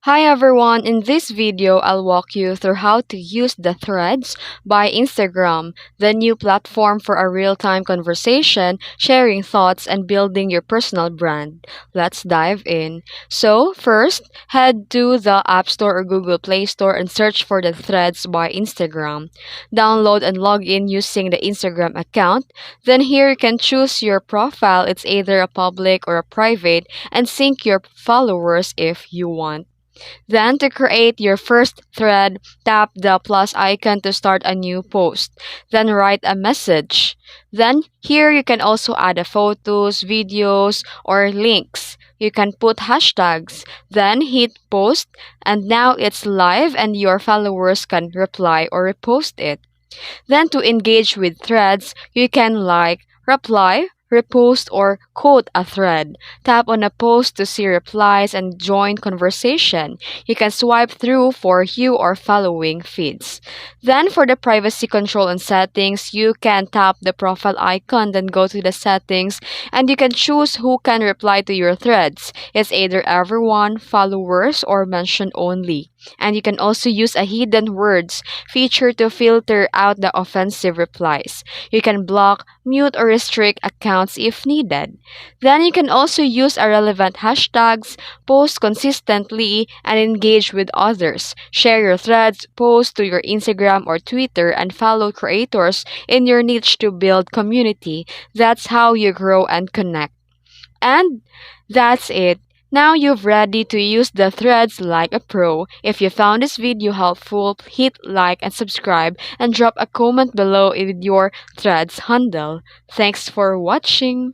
Hi everyone, in this video I'll walk you through how to use the Threads by Instagram, the new platform for a real-time conversation, sharing thoughts, and building your personal brand. Let's dive in. So, first, head to the App Store or Google Play Store and search for the Threads by Instagram. Download and log in using the Instagram account. Then here you can choose your profile, it's either a public or a private, and sync your followers if you want. Then, to create your first thread, tap the plus icon to start a new post. Then, write a message. Then, here you can also add a photos, videos, or links. You can put hashtags. Then, hit post, and now it's live, and your followers can reply or repost it. Then to engage with threads, you can like, reply, repost, or quote a thread. Tap on a post to see replies and join conversation. You can swipe through for you or following feeds. Then for the privacy control and settings, you can tap the profile icon, then go to the settings, and you can choose who can reply to your threads. It's either everyone, followers, or mention only. And you can also use a hidden words feature to filter out the offensive replies. You can block, mute, or restrict accounts if needed. Then you can also use a relevant hashtags, post consistently, and engage with others. Share your threads, post to your Instagram or Twitter, and follow creators in your niche to build community. That's how you grow and connect. And that's it. Now you've ready to use the threads like a pro. If you found this video helpful, hit like and subscribe and drop a comment below with your threads handle. Thanks for watching.